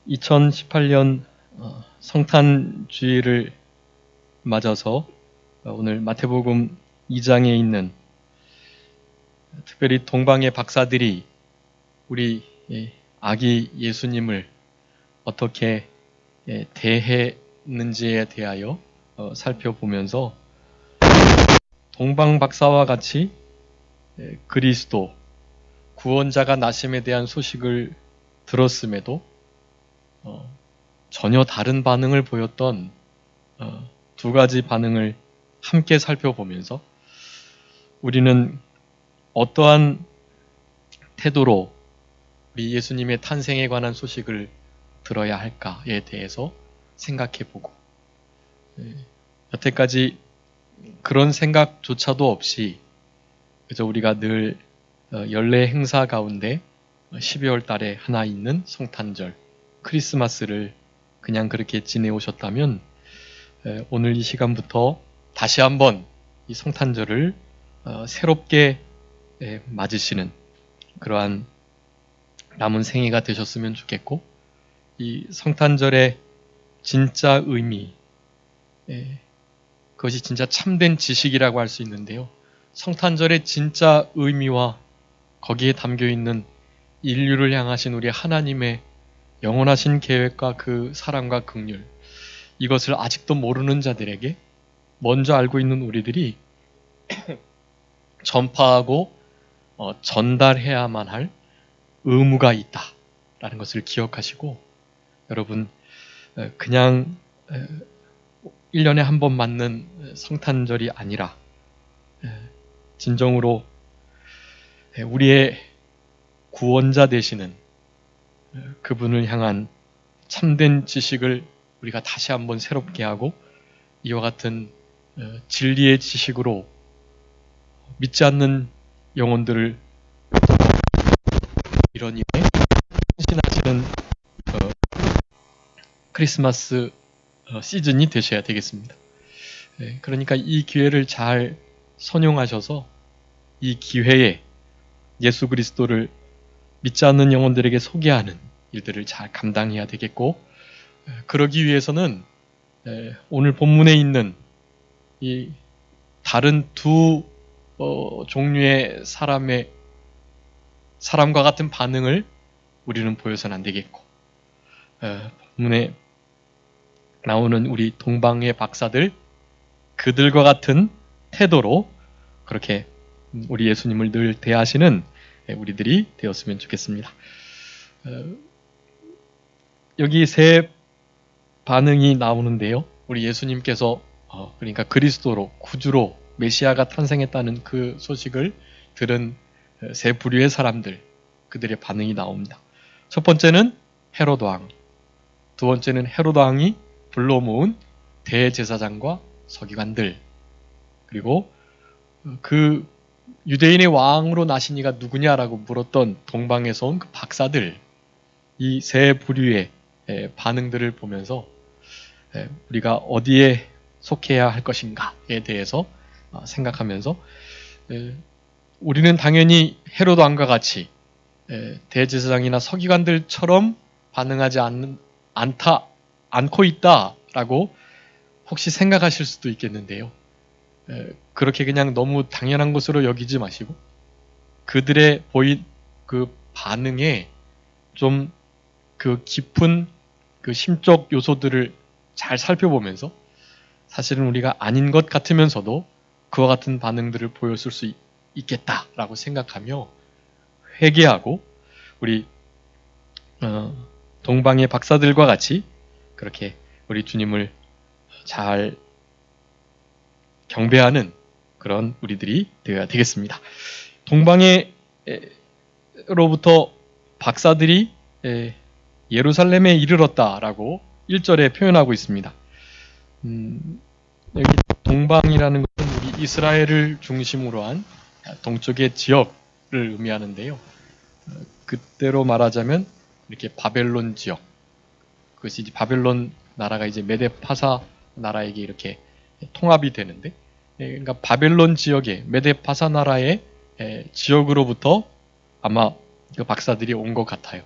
2018년 성탄주의를 맞아서 오늘 마태복음 2장에 있는 특별히 동방의 박사들이 우리 아기 예수님을 어떻게 대했는지에 대하여 살펴보면서 동방 박사와 같이 그리스도 구원자가 나심에 대한 소식을 들었음에도 전혀 다른 반응을 보였던 두 가지 반응을 함께 살펴보면서 우리는 어떠한 태도로 우리 예수님의 탄생에 관한 소식을 들어야 할까에 대해서 생각해보고 여태까지 그런 생각조차도 없이 그저 우리가 늘 연례 행사 가운데 12월 달에 하나 있는 성탄절, 크리스마스를 그냥 그렇게 지내오셨다면 오늘 이 시간부터 다시 한번 이 성탄절을 새롭게 맞으시는 그러한 남은 생애가 되셨으면 좋겠고 이 성탄절의 진짜 의미 그것이 진짜 참된 지식이라고 할 수 있는데요. 성탄절의 진짜 의미와 거기에 담겨있는 인류를 향하신 우리 하나님의 영원하신 계획과 그 사랑과 긍휼 이것을 아직도 모르는 자들에게 먼저 알고 있는 우리들이 전파하고 전달해야만 할 의무가 있다라는 것을 기억하시고 여러분 그냥 1년에 한 번 맞는 성탄절이 아니라 진정으로 우리의 구원자 되시는 그분을 향한 참된 지식을 우리가 다시 한번 새롭게 하고 이와 같은 진리의 지식으로 믿지 않는 영혼들을 이런 일에 헌신하시는 크리스마스 시즌이 되셔야 되겠습니다. 그러니까 이 기회를 잘 선용하셔서 이 기회에 예수 그리스도를 믿지 않는 영혼들에게 소개하는 일들을 잘 감당해야 되겠고 그러기 위해서는 오늘 본문에 있는 이 다른 두 종류의 사람과 같은 반응을 우리는 보여서는 안 되겠고 본문에 나오는 우리 동방의 박사들 그들과 같은 태도로 그렇게 우리 예수님을 늘 대하시는 우리들이 되었으면 좋겠습니다. 여기 세 반응이 나오는데요. 우리 예수님께서 그러니까 그리스도로 구주로 메시아가 탄생했다는 그 소식을 들은 세 부류의 사람들 그들의 반응이 나옵니다. 첫 번째는 헤로드 왕, 두 번째는 헤로드 왕이 불러 모은 대제사장과 서기관들 그리고 그 유대인의 왕으로 나신 이가 누구냐라고 물었던 동방에서 온 그 박사들 이 세 부류의 반응들을 보면서 우리가 어디에 속해야 할 것인가에 대해서 생각하면서 우리는 당연히 헤로드 왕과 같이 대제사장이나 서기관들처럼 반응하지 않고 있다라고 혹시 생각하실 수도 있겠는데요. 그렇게 그냥 너무 당연한 것으로 여기지 마시고 그들의 보인 그 반응에 좀 그 깊은 그 심적 요소들을 잘 살펴보면서 사실은 우리가 아닌 것 같으면서도 그와 같은 반응들을 보였을 수 있겠다라고 생각하며 회개하고 우리 동방의 박사들과 같이 그렇게 우리 주님을 잘 경배하는 그런 우리들이 되어야 되겠습니다. 동방에로부터 박사들이 예루살렘에 이르렀다라고 1절에 표현하고 있습니다. 여기 동방이라는 것은 우리 이스라엘을 중심으로 한 동쪽의 지역을 의미하는데요. 그때로 말하자면 이렇게 바벨론 지역, 그것이 이제 바벨론 나라가 이제 메데파사 나라에게 이렇게 통합이 되는데, 그러니까 바벨론 지역의 메데파사 나라의 지역으로부터 아마 그 박사들이 온 것 같아요.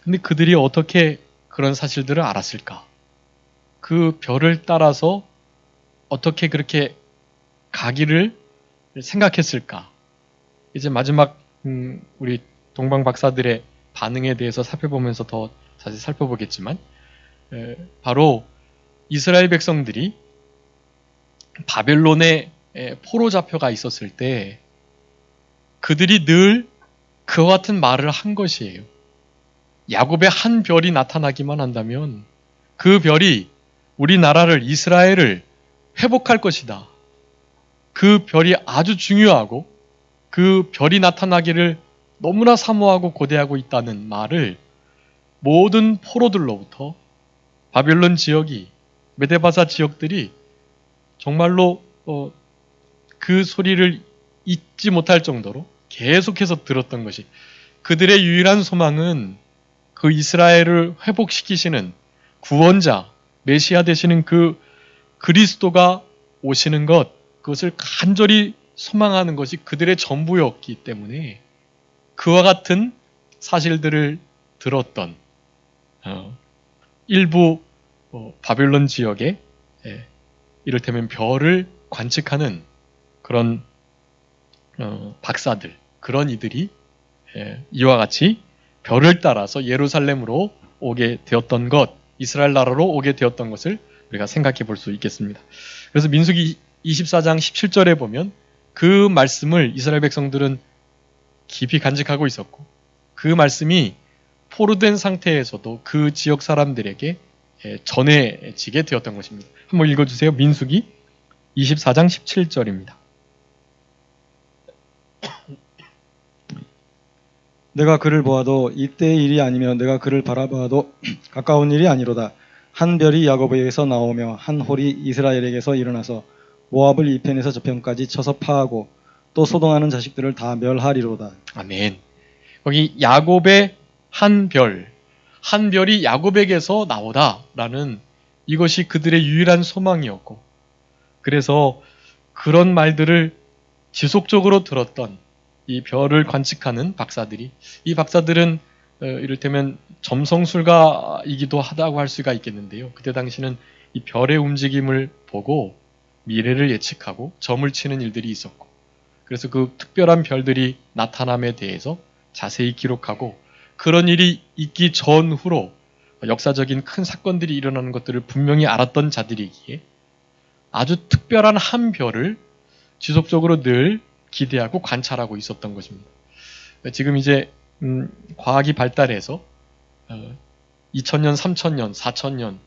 근데 그들이 어떻게 그런 사실들을 알았을까? 그 별을 따라서 어떻게 그렇게 가기를 생각했을까? 이제 마지막 우리 동방 박사들의 반응에 대해서 살펴보면서 더 자세히 살펴보겠지만 바로 이스라엘 백성들이 바벨론에 포로 잡혀가 있었을 때 그들이 늘 그와 같은 말을 한 것이에요. 야곱의 한 별이 나타나기만 한다면 그 별이 우리나라를 이스라엘을 회복할 것이다. 그 별이 아주 중요하고 그 별이 나타나기를 너무나 사모하고 고대하고 있다는 말을 모든 포로들로부터 바벨론 지역이 메데바사 지역들이 정말로 그 소리를 잊지 못할 정도로 계속해서 들었던 것이 그들의 유일한 소망은 그 이스라엘을 회복시키시는 구원자, 메시아 되시는 그 그리스도가 오시는 것, 그것을 간절히 소망하는 것이 그들의 전부였기 때문에 그와 같은 사실들을 들었던 일부 바벨론 지역에 이를테면 별을 관측하는 그런 박사들, 그런 이들이 이와 같이 별을 따라서 예루살렘으로 오게 되었던 것, 이스라엘 나라로 오게 되었던 것을 우리가 생각해 볼 수 있겠습니다. 그래서 민수기 24장 17절에 보면 그 말씀을 이스라엘 백성들은 깊이 간직하고 있었고 그 말씀이 포로된 상태에서도 그 지역 사람들에게 전해지게 되었던 것입니다. 한번 읽어주세요. 민수기 24장 17절입니다. 내가 그를 보아도 이때의 일이 아니면 내가 그를 바라보아도 가까운 일이 아니로다. 한 별이 야곱에게서 나오며 한 홀이 이스라엘에게서 일어나서 모압을 이 편에서 저 편까지 쳐서 파하고 또 소동하는 자식들을 다 멸하리로다. 아멘. 거기 야곱의 한 별이 야곱에게서 나오다라는 이것이 그들의 유일한 소망이었고 그래서 그런 말들을 지속적으로 들었던 이 별을 관측하는 박사들이 이 박사들은 이를테면 점성술가이기도 하다고 할 수가 있겠는데요. 그때 당시는 이 별의 움직임을 보고 미래를 예측하고 점을 치는 일들이 있었고 그래서 그 특별한 별들이 나타남에 대해서 자세히 기록하고 그런 일이 있기 전후로 역사적인 큰 사건들이 일어나는 것들을 분명히 알았던 자들이기에 아주 특별한 한 별을 지속적으로 늘 기대하고 관찰하고 있었던 것입니다. 지금 이제 과학이 발달해서 2000년, 3000년, 4000년,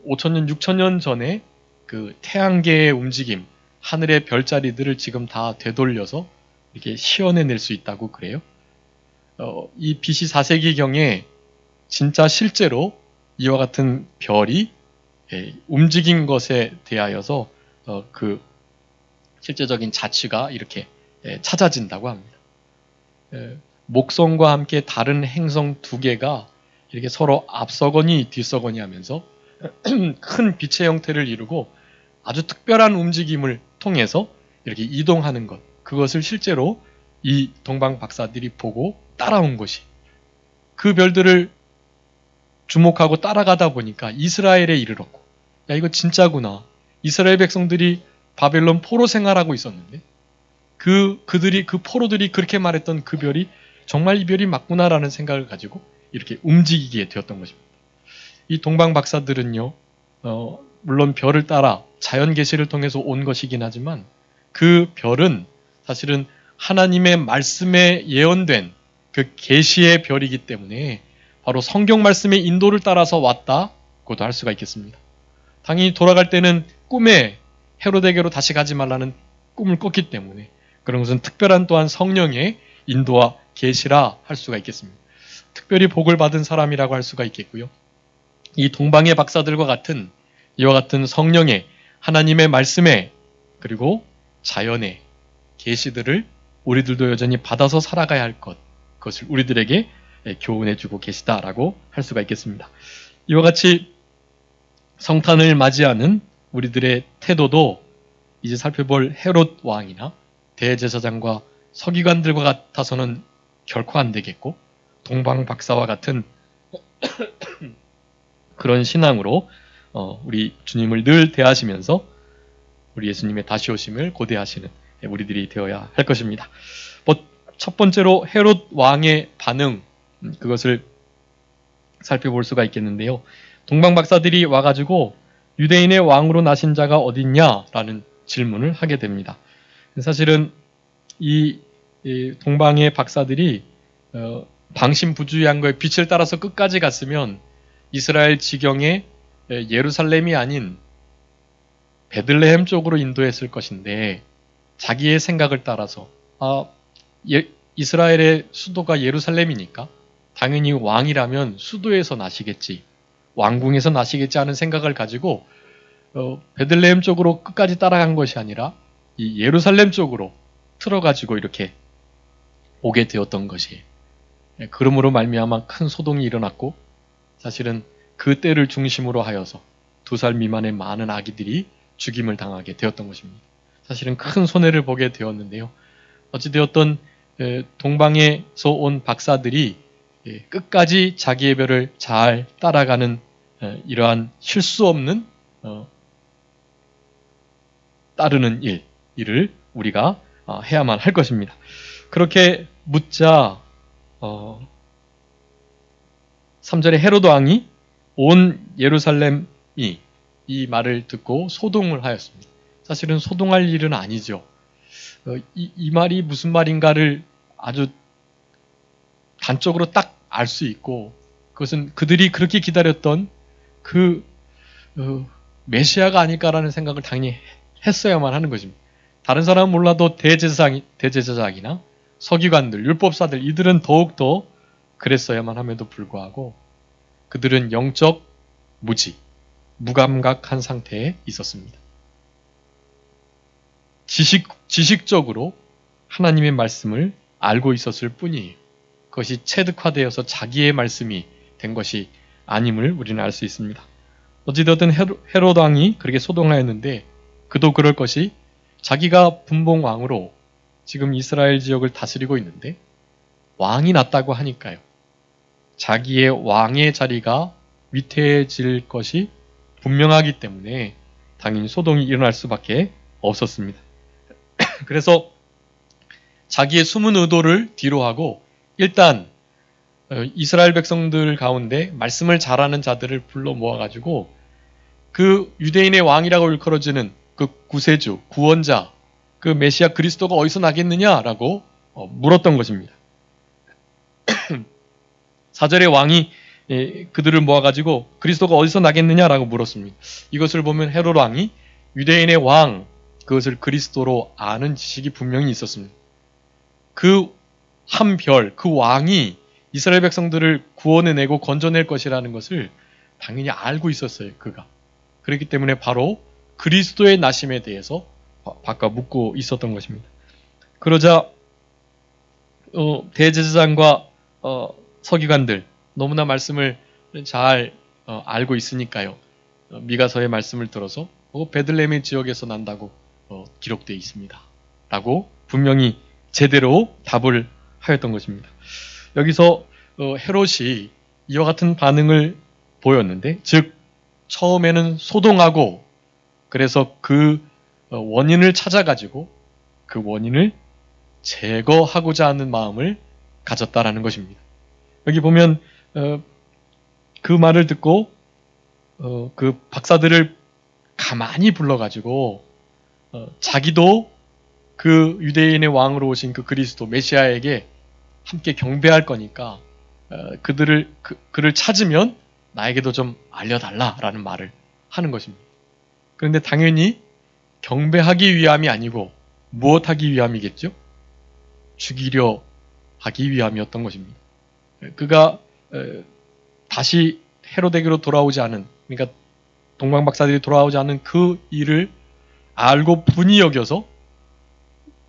5000년, 6000년 전에 그 태양계의 움직임, 하늘의 별자리들을 지금 다 되돌려서 이렇게 시연해낼 수 있다고 그래요. 이 BC 4세기경에 진짜 실제로 이와 같은 별이 움직인 것에 대하여서 그 실제적인 자취가 이렇게 찾아진다고 합니다. 목성과 함께 다른 행성 두 개가 이렇게 서로 앞서거니 뒤서거니 하면서 큰 빛의 형태를 이루고 아주 특별한 움직임을 통해서 이렇게 이동하는 것, 그것을 실제로 이 동방 박사들이 보고 따라온 것이 그 별들을 주목하고 따라가다 보니까 이스라엘에 이르렀고 야 이거 진짜구나. 이스라엘 백성들이 바벨론 포로 생활하고 있었는데 그들이 그 포로들이 그렇게 말했던 그 별이 정말 이 별이 맞구나라는 생각을 가지고 이렇게 움직이게 되었던 것입니다. 이 동방 박사들은요, 물론 별을 따라 자연 계시를 통해서 온 것이긴 하지만 그 별은 사실은 하나님의 말씀에 예언된 그 계시의 별이기 때문에 바로 성경 말씀의 인도를 따라서 왔다고도 할 수가 있겠습니다. 당연히 돌아갈 때는 꿈에 헤로데게로 다시 가지 말라는 꿈을 꿨기 때문에 그런 것은 특별한 또한 성령의 인도와 계시라 할 수가 있겠습니다. 특별히 복을 받은 사람이라고 할 수가 있겠고요. 이 동방의 박사들과 같은 이와 같은 성령의 하나님의 말씀에 그리고 자연의 계시들을 우리들도 여전히 받아서 살아가야 할 것, 그것을 우리들에게 교훈해주고 계시다라고 할 수가 있겠습니다. 이와 같이 성탄을 맞이하는 우리들의 태도도 이제 살펴볼 헤롯 왕이나 대제사장과 서기관들과 같아서는 결코 안 되겠고 동방 박사와 같은 그런 신앙으로 우리 주님을 늘 대하시면서 우리 예수님의 다시 오심을 고대하시는 우리들이 되어야 할 것입니다. 첫 번째로 헤롯 왕의 반응, 그것을 살펴볼 수가 있겠는데요. 동방 박사들이 와가지고 유대인의 왕으로 나신 자가 어딨냐라는 질문을 하게 됩니다. 사실은 이 동방의 박사들이 방심부주의한 거에 빛을 따라서 끝까지 갔으면 이스라엘 지경의 예루살렘이 아닌 베들레헴 쪽으로 인도했을 것인데 자기의 생각을 따라서 이스라엘의 수도가 예루살렘이니까 당연히 왕이라면 수도에서 나시겠지, 왕궁에서 나시겠지 하는 생각을 가지고 베들레헴 쪽으로 끝까지 따라간 것이 아니라 이 예루살렘 쪽으로 틀어가지고 이렇게 오게 되었던 것이, 그러므로 말미암아 큰 소동이 일어났고 사실은 그 때를 중심으로 하여서 2살 미만의 많은 아기들이 죽임을 당하게 되었던 것입니다. 사실은 큰 손해를 보게 되었는데요. 어찌되었던 동방에서 온 박사들이 끝까지 자기의 별을 잘 따라가는 이러한 실수 없는 따르는 일을 우리가 해야만 할 것입니다. 그렇게 묻자 3절에 헤로드 왕이 온 예루살렘이 이 말을 듣고 소동을 하였습니다. 사실은 소동할 일은 아니죠. 이 말이 무슨 말인가를 아주 단적으로 딱 알 수 있고, 그것은 그들이 그렇게 기다렸던 그 메시아가 아닐까라는 생각을 당연히 했어야만 하는 것입니다. 다른 사람은 몰라도 대제사장이나 서기관들, 율법사들, 이들은 더욱더 그랬어야만 함에도 불구하고 그들은 영적 무지, 무감각한 상태에 있었습니다. 지식적으로 하나님의 말씀을 알고 있었을 뿐이에요. 그것이 체득화되어서 자기의 말씀이 된 것이 아님을 우리는 알 수 있습니다. 어찌되었든 헤롯 왕이 그렇게 소동하였는데 그도 그럴 것이, 자기가 분봉 왕으로 지금 이스라엘 지역을 다스리고 있는데 왕이 났다고 하니까요. 자기의 왕의 자리가 위태해질 것이 분명하기 때문에 당연히 소동이 일어날 수밖에 없었습니다. 그래서 자기의 숨은 의도를 뒤로하고 일단 이스라엘 백성들 가운데 말씀을 잘하는 자들을 불러 모아가지고 그 유대인의 왕이라고 일컬어지는 그 구세주, 구원자, 그 메시아 그리스도가 어디서 나겠느냐라고 물었던 것입니다. 4절에 왕이 그들을 모아가지고 그리스도가 어디서 나겠느냐라고 물었습니다. 이것을 보면 헤롯 왕이 유대인의 왕, 그것을 그리스도로 아는 지식이 분명히 있었습니다. 그 한 별, 그 왕이 이스라엘 백성들을 구원해내고 건져낼 것이라는 것을 당연히 알고 있었어요, 그가. 그렇기 때문에 바로 그리스도의 나심에 대해서 바꿔 묻고 있었던 것입니다. 그러자 대제사장과 서기관들 너무나 말씀을 잘 알고 있으니까요. 미가서의 말씀을 들어서 베들레헴의 지역에서 난다고 기록되어 있습니다. 라고 분명히 제대로 답을 하였던 것입니다. 여기서 헤롯이 이와 같은 반응을 보였는데, 즉 처음에는 소동하고 그래서 그 원인을 찾아가지고 그 원인을 제거하고자 하는 마음을 가졌다라는 것입니다. 여기 보면 그 말을 듣고 그 박사들을 가만히 불러가지고 자기도 그 유대인의 왕으로 오신 그 그리스도 메시아에게 함께 경배할 거니까 그를 찾으면 나에게도 좀 알려달라라는 말을 하는 것입니다. 그런데 당연히 경배하기 위함이 아니고 무엇하기 위함이겠죠? 죽이려 하기 위함이었던 것입니다. 그가 다시 헤로데게로 돌아오지 않은, 그러니까 동방박사들이 돌아오지 않은 그 일을 알고 분이 여겨서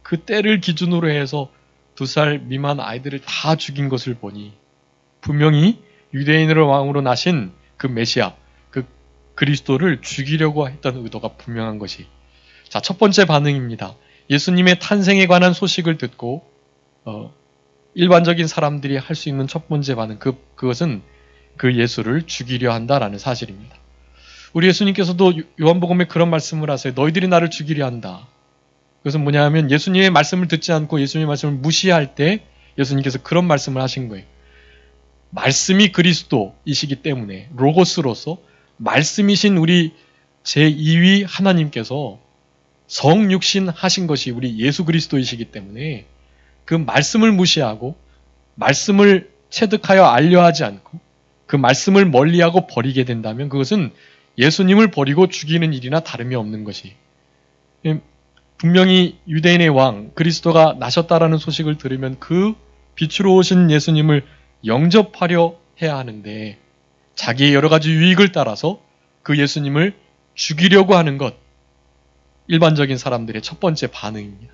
그 때를 기준으로 해서 2살 미만 아이들을 다 죽인 것을 보니 분명히 유대인으로 왕으로 나신 그 메시아, 그 그리스도를 죽이려고 했던 의도가 분명한 것이, 자, 첫 번째 반응입니다. 예수님의 탄생에 관한 소식을 듣고 일반적인 사람들이 할 수 있는 첫 번째 반응, 그것은 그 예수를 죽이려 한다라는 사실입니다. 우리 예수님께서도 요한복음에 그런 말씀을 하세요. 너희들이 나를 죽이려 한다. 그것은 뭐냐 하면 예수님의 말씀을 듣지 않고 예수님의 말씀을 무시할 때 예수님께서 그런 말씀을 하신 거예요. 말씀이 그리스도이시기 때문에 로고스로서 말씀이신 우리 제2위 하나님께서 성육신 하신 것이 우리 예수 그리스도이시기 때문에 그 말씀을 무시하고 말씀을 체득하여 알려하지 않고 그 말씀을 멀리하고 버리게 된다면 그것은 예수님을 버리고 죽이는 일이나 다름이 없는 것이, 분명히 유대인의 왕 그리스도가 나셨다라는 소식을 들으면 그 빛으로 오신 예수님을 영접하려 해야 하는데 자기의 여러 가지 유익을 따라서 그 예수님을 죽이려고 하는 것, 일반적인 사람들의 첫 번째 반응입니다.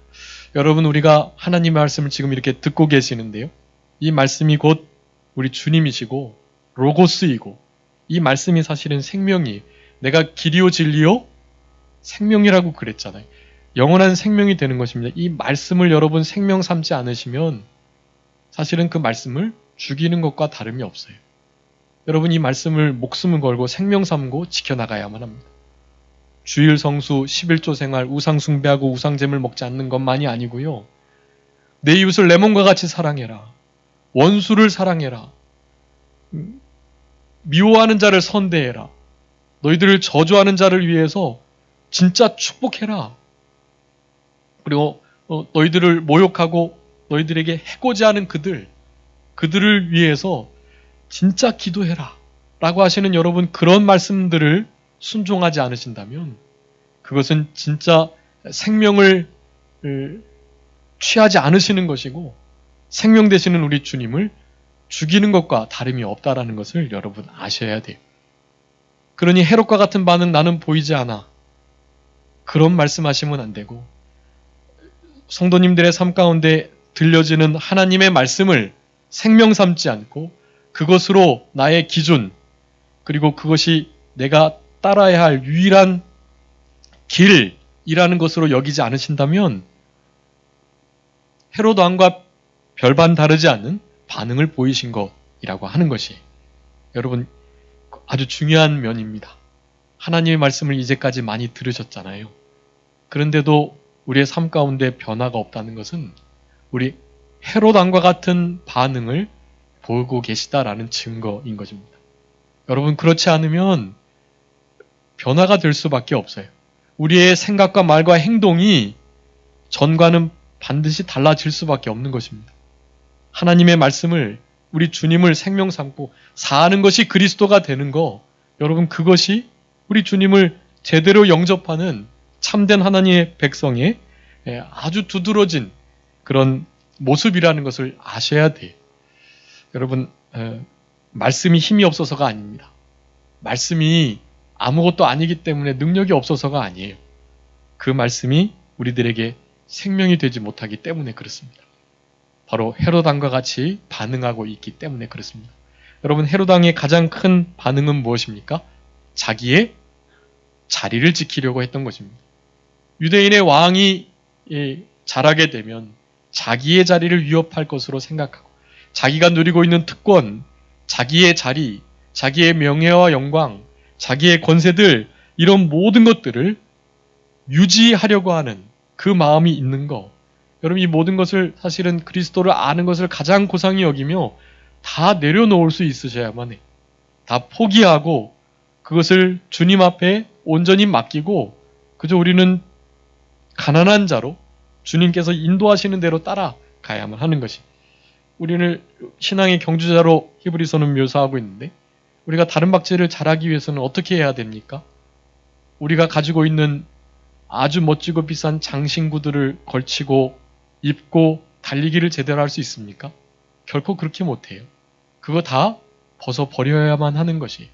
여러분, 우리가 하나님의 말씀을 지금 이렇게 듣고 계시는데요. 이 말씀이 곧 우리 주님이시고 로고스이고 이 말씀이 사실은 생명이, 내가 길이요 진리요 생명이라고 그랬잖아요. 영원한 생명이 되는 것입니다. 이 말씀을 여러분 생명 삼지 않으시면 사실은 그 말씀을 죽이는 것과 다름이 없어요. 여러분, 이 말씀을 목숨을 걸고 생명 삼고 지켜나가야만 합니다. 주일 성수, 11조 생활, 우상 숭배하고 우상잼을 먹지 않는 것만이 아니고요. 내 이웃을 내 몸과 같이 사랑해라. 원수를 사랑해라. 미워하는 자를 선대해라. 너희들을 저주하는 자를 위해서 진짜 축복해라. 그리고 너희들을 모욕하고 너희들에게 해코지 하는 그들을 위해서 진짜 기도해라. 라고 하시는 여러분, 그런 말씀들을 순종하지 않으신다면 그것은 진짜 생명을 취하지 않으시는 것이고 생명 되시는 우리 주님을 죽이는 것과 다름이 없다라는 것을 여러분 아셔야 돼요. 그러니 헤롯과 같은 반응 나는 보이지 않아. 그런 말씀하시면 안 되고 성도님들의 삶 가운데 들려지는 하나님의 말씀을 생명 삼지 않고 그것으로 나의 기준, 그리고 그것이 내가 따라야 할 유일한 길이라는 것으로 여기지 않으신다면 헤롯 왕과 별반 다르지 않은 반응을 보이신 것이라고 하는 것이 여러분 아주 중요한 면입니다. 하나님의 말씀을 이제까지 많이 들으셨잖아요. 그런데도 우리의 삶 가운데 변화가 없다는 것은 우리 헤롯 왕과 같은 반응을 보고 계시다라는 증거인 것입니다. 여러분, 그렇지 않으면 변화가 될 수밖에 없어요. 우리의 생각과 말과 행동이 전과는 반드시 달라질 수밖에 없는 것입니다. 하나님의 말씀을, 우리 주님을 생명 삼고 사는 것이 그리스도가 되는 거, 여러분, 그것이 우리 주님을 제대로 영접하는 참된 하나님의 백성의 아주 두드러진 그런 모습이라는 것을 아셔야 돼요. 여러분, 말씀이 힘이 없어서가 아닙니다. 말씀이 아무것도 아니기 때문에 능력이 없어서가 아니에요. 그 말씀이 우리들에게 생명이 되지 못하기 때문에 그렇습니다. 바로 헤롯 왕과 같이 반응하고 있기 때문에 그렇습니다. 여러분, 헤롯 왕의 가장 큰 반응은 무엇입니까? 자기의 자리를 지키려고 했던 것입니다. 유대인의 왕이 자라게 되면 자기의 자리를 위협할 것으로 생각하고 자기가 누리고 있는 특권, 자기의 자리, 자기의 명예와 영광, 자기의 권세들, 이런 모든 것들을 유지하려고 하는 그 마음이 있는 거. 여러분, 이 모든 것을 사실은 그리스도를 아는 것을 가장 고상히 여기며 다 내려놓을 수 있으셔야만 해. 다 포기하고 그것을 주님 앞에 온전히 맡기고 그저 우리는 가난한 자로 주님께서 인도하시는 대로 따라가야만 하는 것이. 우리는 신앙의 경주자로 히브리서는 묘사하고 있는데 우리가 다른 박제를 잘하기 위해서는 어떻게 해야 됩니까? 우리가 가지고 있는 아주 멋지고 비싼 장신구들을 걸치고 입고 달리기를 제대로 할 수 있습니까? 결코 그렇게 못해요. 그거 다 벗어버려야만 하는 것이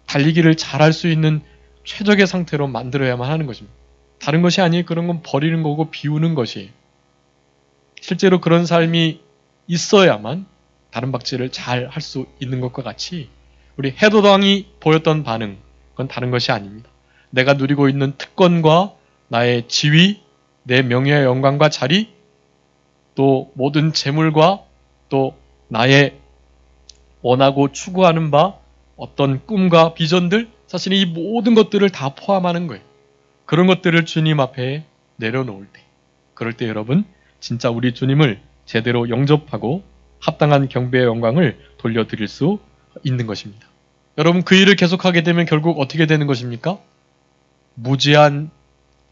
달리기를 잘할 수 있는 최적의 상태로 만들어야만 하는 것입니다. 다른 것이 아니에요. 그런 건 버리는 거고 비우는 것이에요. 실제로 그런 삶이 있어야만 다른 박제를 잘 할 수 있는 것과 같이 우리 헤롯 왕이 보였던 반응, 그건 다른 것이 아닙니다. 내가 누리고 있는 특권과 나의 지위, 내 명예와 영광과 자리, 또 모든 재물과 또 나의 원하고 추구하는 바 어떤 꿈과 비전들, 사실 이 모든 것들을 다 포함하는 거예요. 그런 것들을 주님 앞에 내려놓을 때, 그럴 때 여러분 진짜 우리 주님을 제대로 영접하고 합당한 경배의 영광을 돌려드릴 수 있는 것입니다. 여러분 그 일을 계속하게 되면 결국 어떻게 되는 것입니까? 무지한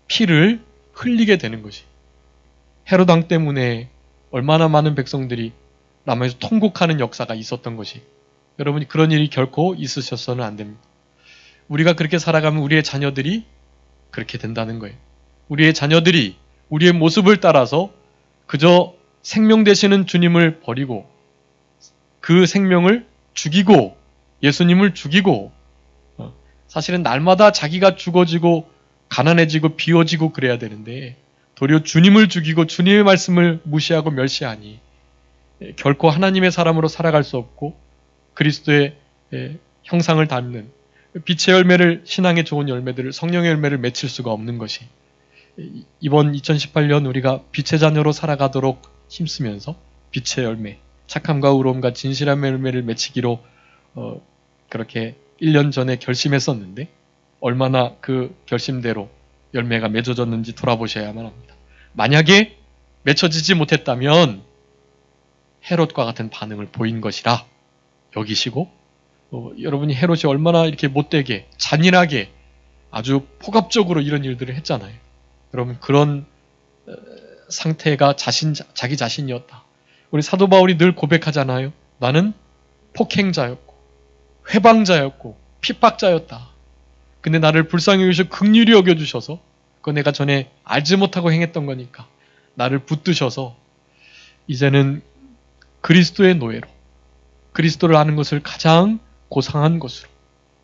피를 흘리게 되는 것이. 헤롯 왕 때문에 얼마나 많은 백성들이 남에서 통곡하는 역사가 있었던 것이. 여러분이 그런 일이 결코 있으셔서는 안 됩니다. 우리가 그렇게 살아가면 우리의 자녀들이 그렇게 된다는 거예요. 우리의 자녀들이 우리의 모습을 따라서 그저 생명 되시는 주님을 버리고 그 생명을 죽이고 예수님을 죽이고 사실은 날마다 자기가 죽어지고 가난해지고 비워지고 그래야 되는데 도리어 주님을 죽이고 주님의 말씀을 무시하고 멸시하니 결코 하나님의 사람으로 살아갈 수 없고 그리스도의 형상을 담는 빛의 열매를, 신앙의 좋은 열매들을, 성령의 열매를 맺힐 수가 없는 것이, 이번 2018년 우리가 빛의 자녀로 살아가도록 힘쓰면서 빛의 열매, 착함과 의로움과 진실함의 열매를 맺히기로 그렇게 1년 전에 결심했었는데 얼마나 그 결심대로 열매가 맺어졌는지 돌아보셔야만 합니다. 만약에 맺혀지지 못했다면 헤롯과 같은 반응을 보인 것이라 여기시고, 여러분이 헤롯이 얼마나 이렇게 못되게 잔인하게 아주 폭압적으로 이런 일들을 했잖아요. 여러분 그런 상태가 자기 자신이었다. 우리 사도 바울이 늘 고백하잖아요. 나는 폭행자였고 회방자였고 핍박자였다. 근데 나를 불쌍히 여기셔 긍휼히 여겨주셔서, 그거 내가 전에 알지 못하고 행했던 거니까 나를 붙드셔서 이제는 그리스도의 노예로, 그리스도를 아는 것을 가장 고상한 것으로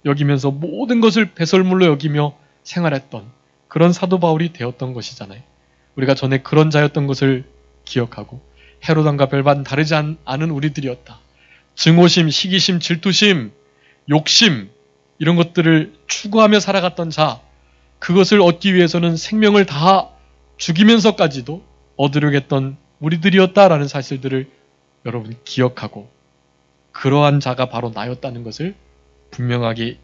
여기면서 모든 것을 배설물로 여기며 생활했던 그런 사도 바울이 되었던 것이잖아요. 우리가 전에 그런 자였던 것을 기억하고 헤롯 왕과 별반 다르지 않은 우리들이었다. 증오심, 시기심, 질투심, 욕심 이런 것들을 추구하며 살아갔던 자, 그것을 얻기 위해서는 생명을 다 죽이면서까지도 얻으려고 했던 우리들이었다라는 사실들을 여러분 기억하고 그러한 자가 바로 나였다는 것을 분명하게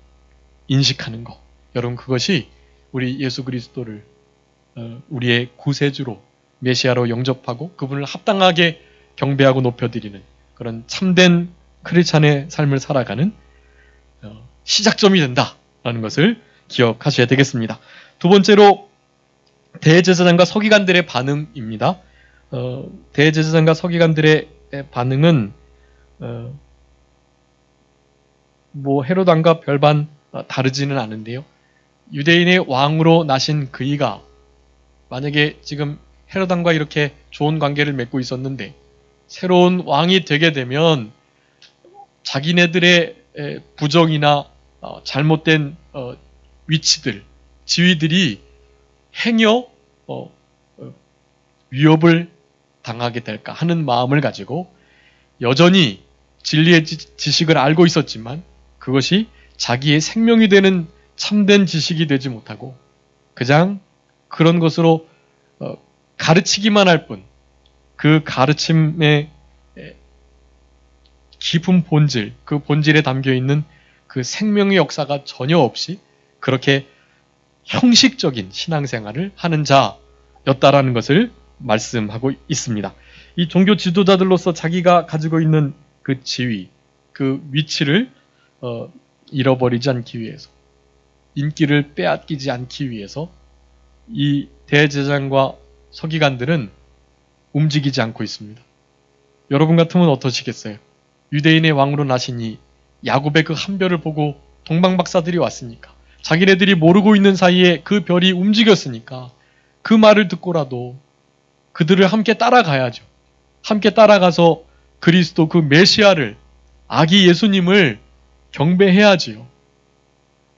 인식하는 것. 여러분 그것이 우리 예수 그리스도를 우리의 구세주로 메시아로 영접하고 그분을 합당하게 경배하고 높여드리는 그런 참된 크리스찬의 삶을 살아가는 시작점이 된다라는 것을 기억하셔야 되겠습니다. 두 번째로 대제사장과 서기관들의 반응입니다. 대제사장과 서기관들의 반응은 헤롯 왕과 별반 다르지는 않은데요. 유대인의 왕으로 나신 그이가 만약에 지금 헤롯 왕과 이렇게 좋은 관계를 맺고 있었는데 새로운 왕이 되게 되면 자기네들의 부정이나 잘못된 위치들, 지위들이 행여 위협을 당하게 될까 하는 마음을 가지고 여전히 진리의 지식을 알고 있었지만 그것이 자기의 생명이 되는 참된 지식이 되지 못하고 그냥 그런 것으로 가르치기만 할 뿐, 그 가르침의 깊은 본질, 그 본질에 담겨있는 그 생명의 역사가 전혀 없이 그렇게 형식적인 신앙생활을 하는 자였다라는 것을 말씀하고 있습니다. 이 종교 지도자들로서 자기가 가지고 있는 그 지위, 그 위치를 잃어버리지 않기 위해서, 인기를 빼앗기지 않기 위해서 이 대제사장과 서기관들은 움직이지 않고 있습니다. 여러분 같으면 어떠시겠어요? 유대인의 왕으로 나시니 야곱의 그 한 별을 보고 동방박사들이 왔으니까, 자기네들이 모르고 있는 사이에 그 별이 움직였으니까 그 말을 듣고라도 그들을 함께 따라가야죠. 함께 따라가서 그리스도 그 메시아를, 아기 예수님을 경배해야지요.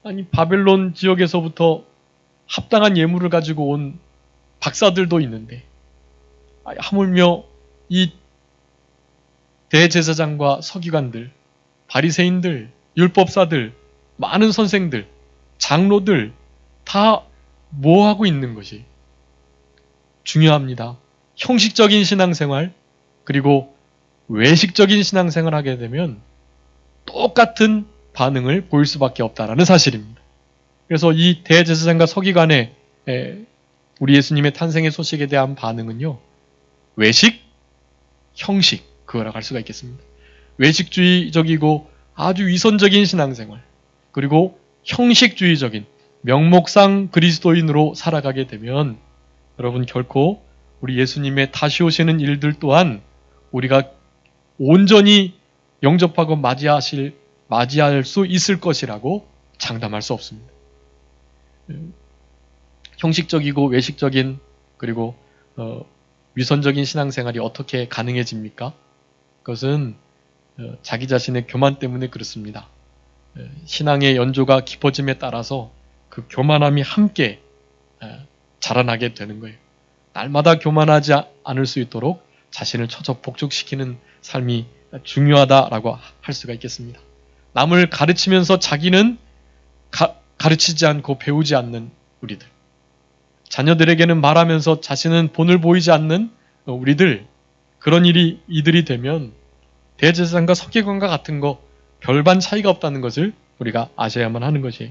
아니 바벨론 지역에서부터 합당한 예물을 가지고 온 박사들도 있는데 하물며 이 대제사장과 서기관들, 바리새인들, 율법사들, 많은 선생들, 장로들 다 뭐하고 있는 것이 중요합니다. 형식적인 신앙생활 그리고 외식적인 신앙생활 하게 되면 똑같은 반응을 보일 수밖에 없다라는 사실입니다. 그래서 이 대제사장과 서기관의 우리 예수님의 탄생의 소식에 대한 반응은요, 외식, 형식, 그거라고 할 수가 있겠습니다. 외식주의적이고 아주 위선적인 신앙생활, 그리고 형식주의적인 명목상 그리스도인으로 살아가게 되면 여러분 결코 우리 예수님의 다시 오시는 일들 또한 우리가 온전히 영접하고 맞이할 수 있을 것이라고 장담할 수 없습니다. 형식적이고 외식적인 그리고 위선적인 신앙생활이 어떻게 가능해집니까? 그것은 자기 자신의 교만 때문에 그렇습니다. 신앙의 연조가 깊어짐에 따라서 그 교만함이 함께 자라나게 되는 거예요. 날마다 교만하지 않을 수 있도록 자신을 처저 복죽시키는 삶이 중요하다라고 할 수가 있겠습니다. 남을 가르치면서 자기는 가르치지 않고 배우지 않는 우리들, 자녀들에게는 말하면서 자신은 본을 보이지 않는 우리들, 그런 이들이 되면 대제사장과 서기관과 같은 거 별반 차이가 없다는 것을 우리가 아셔야만 하는 것이에요.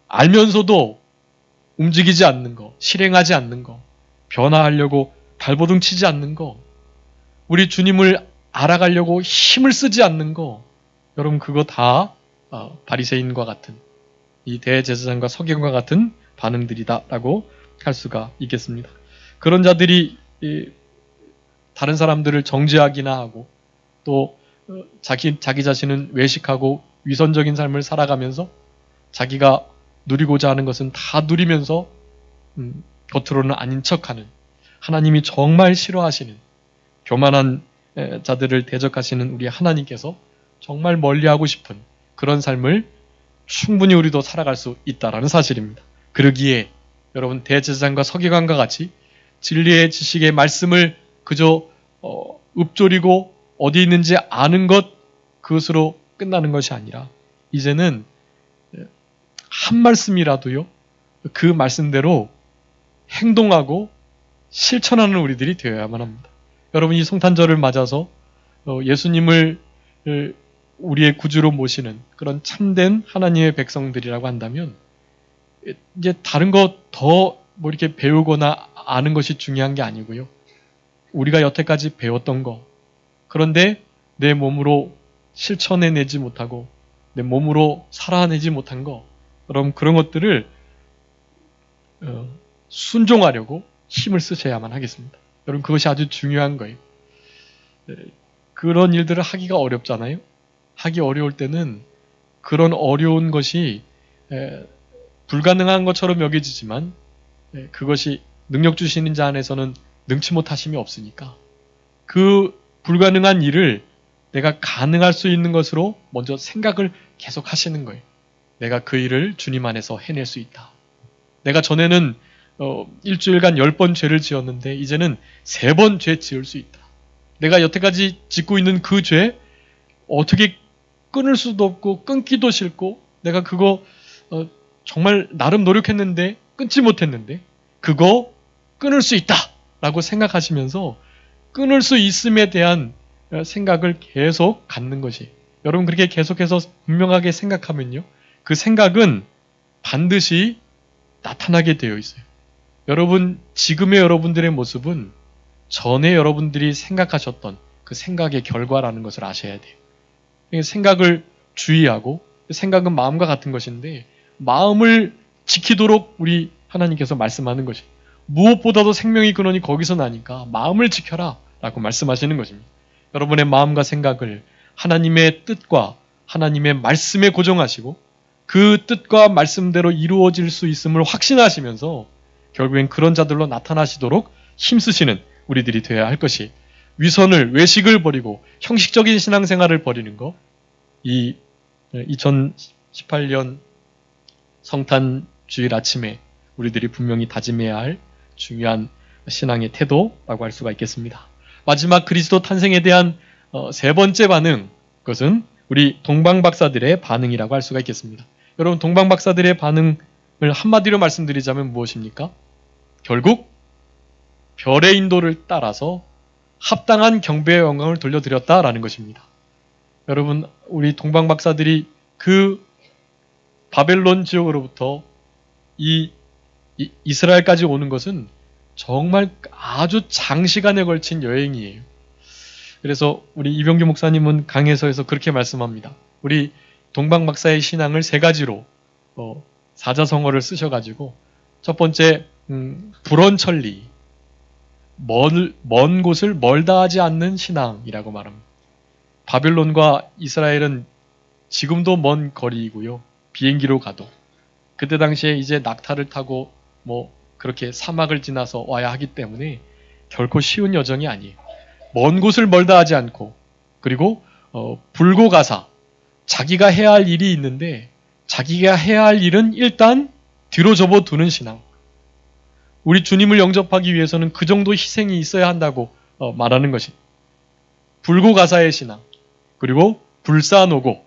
알면서도 움직이지 않는 거, 실행하지 않는 거, 변화하려고 발버둥 치지 않는 거, 우리 주님을 알아가려고 힘을 쓰지 않는 거, 여러분 그거 다 바리새인과 같은 이 대제사장과 서기관과 같은 반응들이다라고 할 수가 있겠습니다. 그런 자들이 다른 사람들을 정죄하기나 하고 또 자기 자신은 외식하고 위선적인 삶을 살아가면서 자기가 누리고자 하는 것은 다 누리면서 겉으로는 아닌 척하는, 하나님이 정말 싫어하시는 교만한 자들을 대적하시는 우리 하나님께서 정말 멀리하고 싶은 그런 삶을 충분히 우리도 살아갈 수 있다라는 사실입니다. 그러기에 여러분 대제사장과 서기관과 같이 진리의 지식의 말씀을 그저 읊조리고 어디 있는지 아는 것, 그것으로 끝나는 것이 아니라 이제는 한 말씀이라도요, 그 말씀대로 행동하고 실천하는 우리들이 되어야만 합니다. 여러분 이 성탄절을 맞아서 예수님을 우리의 구주로 모시는 그런 참된 하나님의 백성들이라고 한다면 이제 다른 것 더 뭐 이렇게 배우거나 아는 것이 중요한 게 아니고요. 우리가 여태까지 배웠던 거, 그런데 내 몸으로 실천해내지 못하고 내 몸으로 살아내지 못한 거, 그럼 그런 것들을 순종하려고 힘을 쓰셔야만 하겠습니다. 여러분 그것이 아주 중요한 거예요. 그런 일들을 하기가 어렵잖아요. 하기 어려울 때는 그런 어려운 것이 불가능한 것처럼 여겨지지만 그것이 능력 주시는 자 안에서는 능치 못하심이 없으니까 그 불가능한 일을 내가 가능할 수 있는 것으로 먼저 생각을 계속 하시는 거예요. 내가 그 일을 주님 안에서 해낼 수 있다. 내가 전에는 일주일간 10번 죄를 지었는데 이제는 3번 죄 지을 수 있다. 내가 여태까지 짓고 있는 그 죄 어떻게 끊을 수도 없고 끊기도 싫고 내가 그거 정말 나름 노력했는데 끊지 못했는데 그거 끊을 수 있다 라고 생각하시면서 끊을 수 있음에 대한 생각을 계속 갖는 것이, 여러분 그렇게 계속해서 분명하게 생각하면요 그 생각은 반드시 나타나게 되어 있어요. 여러분 지금의 여러분들의 모습은 전에 여러분들이 생각하셨던 그 생각의 결과라는 것을 아셔야 돼요. 생각을 주의하고, 생각은 마음과 같은 것인데 마음을 지키도록 우리 하나님께서 말씀하는 것이, 무엇보다도 생명의 근원이 거기서 나니까 마음을 지켜라 라고 말씀하시는 것입니다. 여러분의 마음과 생각을 하나님의 뜻과 하나님의 말씀에 고정하시고 그 뜻과 말씀대로 이루어질 수 있음을 확신하시면서 결국엔 그런 자들로 나타나시도록 힘쓰시는 우리들이 되어야 할 것이, 위선을, 외식을 버리고 형식적인 신앙생활을 버리는 거, 이 2018년 성탄 주일 아침에 우리들이 분명히 다짐해야 할 중요한 신앙의 태도라고 할 수가 있겠습니다. 마지막 그리스도 탄생에 대한 3번째 반응, 그것은 우리 동방박사들의 반응이라고 할 수가 있겠습니다. 여러분 동방박사들의 반응을 한마디로 말씀드리자면 무엇입니까? 결국 별의 인도를 따라서 합당한 경배의 영광을 돌려드렸다라는 것입니다. 여러분, 우리 동방 박사들이 그 바벨론 지역으로부터 이스라엘까지 오는 것은 정말 아주 장시간에 걸친 여행이에요. 그래서 우리 이병규 목사님은 강해서에서 그렇게 말씀합니다. 우리 동방 박사의 신앙을 세 가지로 사자성어를 쓰셔가지고 첫 번째 불언천리, 먼 곳을 멀다 하지 않는 신앙이라고 말합니다. 바벨론과 이스라엘은 지금도 먼 거리이고요. 비행기로 가도 그때 당시에 이제 낙타를 타고 그렇게 사막을 지나서 와야 하기 때문에 결코 쉬운 여정이 아니에요. 먼 곳을 멀다 하지 않고, 그리고 불고가사, 자기가 해야 할 일이 있는데 자기가 해야 할 일은 일단 뒤로 접어두는 신앙. 우리 주님을 영접하기 위해서는 그 정도 희생이 있어야 한다고 말하는 것이 불고가사의 신앙. 그리고 불사노고,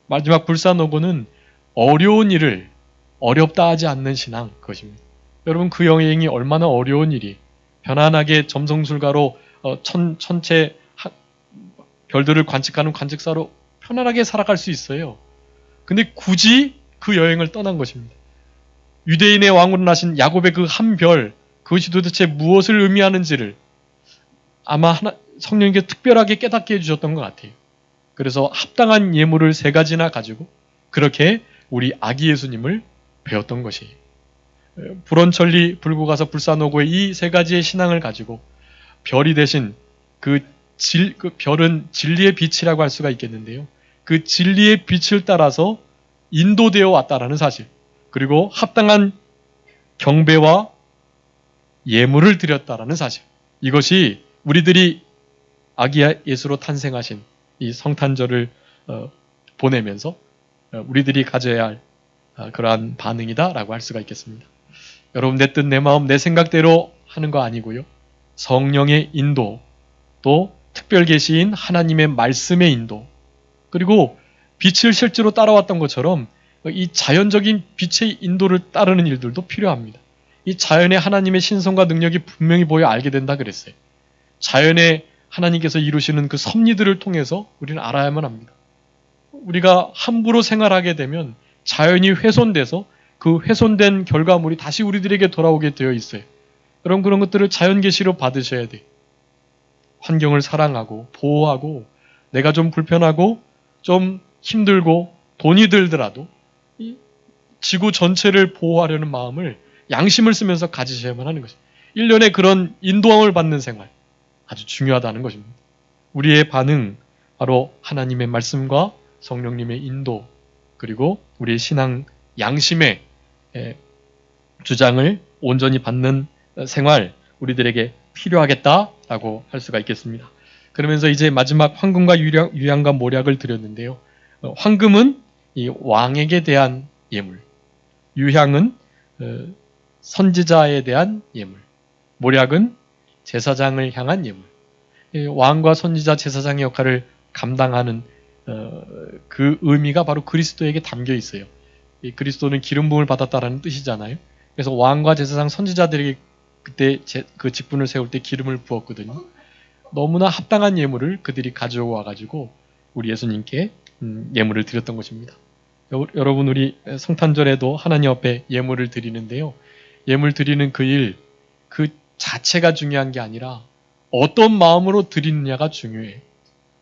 마지막 불사노고는 어려운 일을 어렵다 하지 않는 신앙, 그것입니다. 여러분, 그 여행이 얼마나 어려운 일이, 편안하게 점성술가로 천체 별들을 관측하는 관측사로 편안하게 살아갈 수 있어요. 근데 굳이 그 여행을 떠난 것입니다. 유대인의 왕으로 나신 야곱의 그 한 별, 그것이 도대체 무엇을 의미하는지를 아마 성령님께 특별하게 깨닫게 해주셨던 것 같아요. 그래서 합당한 예물을 세 가지나 가지고 그렇게 우리 아기 예수님을 배웠던 것이에요. 불언천리, 불고가사, 불사노고의 이 세 가지의 신앙을 가지고 별이 대신 그 별은 진리의 빛이라고 할 수가 있겠는데요. 그 진리의 빛을 따라서 인도되어 왔다라는 사실, 그리고 합당한 경배와 예물을 드렸다라는 사실, 이것이 우리들이 아기 예수로 탄생하신 이 성탄절을 보내면서 우리들이 가져야 할 그러한 반응이다라고 할 수가 있겠습니다. 여러분, 내 뜻, 내 마음, 내 생각대로 하는 거 아니고요. 성령의 인도, 또 특별 계시인 하나님의 말씀의 인도, 그리고 빛을 실제로 따라왔던 것처럼 이 자연적인 빛의 인도를 따르는 일들도 필요합니다. 이 자연의 하나님의 신성과 능력이 분명히 보여 알게 된다 그랬어요. 자연의 하나님께서 이루시는 그 섭리들을 통해서 우리는 알아야만 합니다. 우리가 함부로 생활하게 되면 자연이 훼손돼서 그 훼손된 결과물이 다시 우리들에게 돌아오게 되어 있어요. 그런 것들을 자연 계시로 받으셔야 돼요. 환경을 사랑하고 보호하고, 내가 좀 불편하고 좀 힘들고 돈이 들더라도 이 지구 전체를 보호하려는 마음을, 양심을 쓰면서 가지셔야만 하는 것입니다. 1년에 그런 인도함을 받는 생활, 아주 중요하다는 것입니다. 우리의 반응, 바로 하나님의 말씀과 성령님의 인도, 그리고 우리의 신앙 양심의 주장을 온전히 받는 생활, 우리들에게 필요하겠다라고 할 수가 있겠습니다. 그러면서 이제 마지막 황금과 유향과 모략을 드렸는데요. 황금은 이 왕에게 대한 예물, 유향은 선지자에 대한 예물, 모략은 제사장을 향한 예물. 왕과 선지자, 제사장의 역할을 감당하는 그 의미가 바로 그리스도에게 담겨 있어요. 이 그리스도는 기름 부음을 받았다라는 뜻이잖아요. 그래서 왕과 제사장, 선지자들에게 그때 그 직분을 세울 때 기름을 부었거든요. 너무나 합당한 예물을 그들이 가져와 가지고 우리 예수님께 예물을 드렸던 것입니다. 여러분, 우리 성탄절에도 하나님 앞에 예물을 드리는데요. 예물 드리는 그 일, 그 자체가 중요한 게 아니라 어떤 마음으로 드리느냐가 중요해요.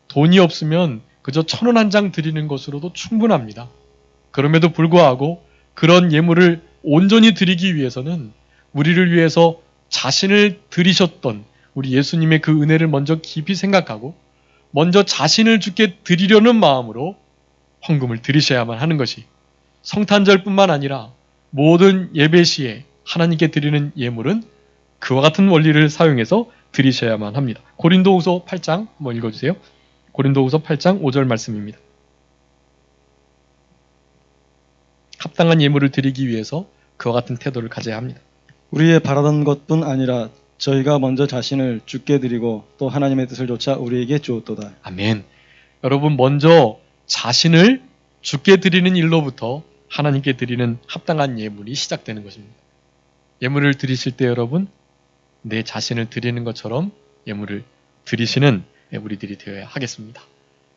돈이 없으면 그저 1,000원 한 장 드리는 것으로도 충분합니다. 그럼에도 불구하고 그런 예물을 온전히 드리기 위해서는 우리를 위해서 자신을 드리셨던 우리 예수님의 그 은혜를 먼저 깊이 생각하고 먼저 자신을 주께 드리려는 마음으로 헌금을 드리셔야만 하는 것이, 성탄절뿐만 아니라 모든 예배 시에 하나님께 드리는 예물은 그와 같은 원리를 사용해서 드리셔야만 합니다. 고린도후서 8장 한번 읽어주세요. 고린도후서 8장 5절 말씀입니다. 합당한 예물을 드리기 위해서 그와 같은 태도를 가져야 합니다. 우리의 바라던 것뿐 아니라 저희가 먼저 자신을 주께 드리고 또 하나님의 뜻을 좇아 우리에게 주었도다. 아멘. 여러분, 먼저 자신을 주께 드리는 일로부터 하나님께 드리는 합당한 예물이 시작되는 것입니다. 예물을 드리실 때 여러분, 내 자신을 드리는 것처럼 예물을 드리시는 우리들이 되어야 하겠습니다.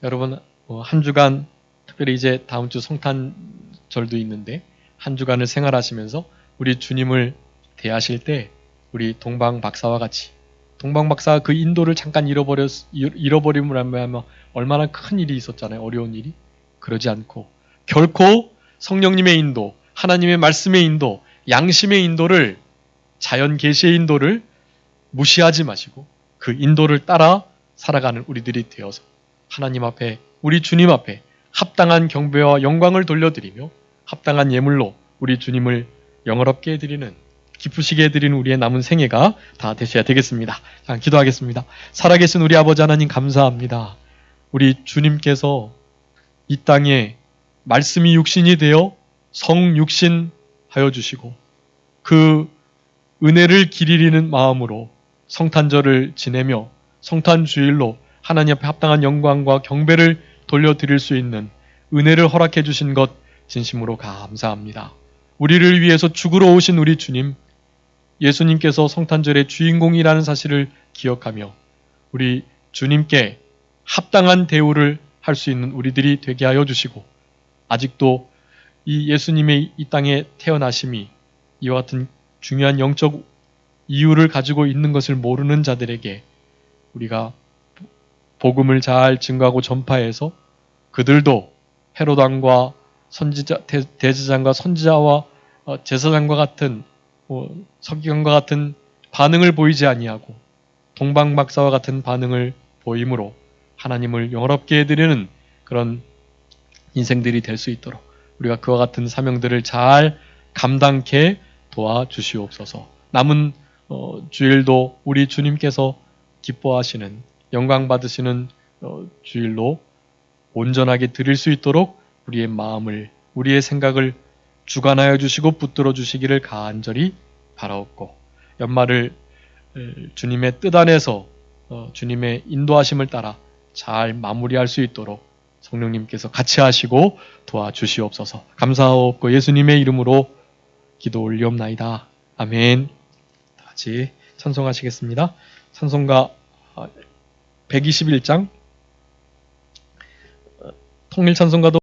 여러분, 한 주간, 특별히 이제 다음 주 성탄절도 있는데 한 주간을 생활하시면서 우리 주님을 대하실 때 우리 동방 박사와 같이, 동방 박사가 그 인도를 잠깐 잃어버림을 하면 얼마나 큰 일이 있었잖아요. 어려운 일이. 그러지 않고 결코 성령님의 인도, 하나님의 말씀의 인도, 양심의 인도를, 자연 계시의 인도를 무시하지 마시고 그 인도를 따라 살아가는 우리들이 되어서 하나님 앞에, 우리 주님 앞에 합당한 경배와 영광을 돌려드리며 합당한 예물로 우리 주님을 영화롭게 해드리는, 기쁘시게 해드리는 우리의 남은 생애가 다 되셔야 되겠습니다. 자, 기도하겠습니다. 살아계신 우리 아버지 하나님 감사합니다. 우리 주님께서 이 땅에 말씀이 육신이 되어 성육신하여 주시고 그 은혜를 기리는 마음으로 성탄절을 지내며 성탄주일로 하나님 앞에 합당한 영광과 경배를 돌려드릴 수 있는 은혜를 허락해 주신 것 진심으로 감사합니다. 우리를 위해서 죽으러 오신 우리 주님, 예수님께서 성탄절의 주인공이라는 사실을 기억하며 우리 주님께 합당한 대우를 할 수 있는 우리들이 되게 하여 주시고, 아직도 이 예수님의 이 땅에 태어나심이 이와 같은 중요한 영적 이유를 가지고 있는 것을 모르는 자들에게 우리가 복음을 잘 증거하고 전파해서 그들도 헤롯 왕과 선지자, 대제장과 선지자와 제사장과 같은 서기관과 같은 반응을 보이지 아니하고 동방박사와 같은 반응을 보임으로 하나님을 영화롭게 해드리는 그런 인생들이 될 수 있도록 우리가 그와 같은 사명들을 잘 감당케 도와주시옵소서. 남은 주일도 우리 주님께서 기뻐하시는, 영광 받으시는 주일로 온전하게 드릴 수 있도록 우리의 마음을, 우리의 생각을 주관하여 주시고 붙들어 주시기를 간절히 바라옵고, 연말을 주님의 뜻 안에서 주님의 인도하심을 따라 잘 마무리할 수 있도록 성령님께서 같이 하시고 도와주시옵소서. 감사하옵고 예수님의 이름으로 기도 올리옵나이다. 아멘. 같이 찬송하시겠습니다. 찬송가 121장 통일찬송가도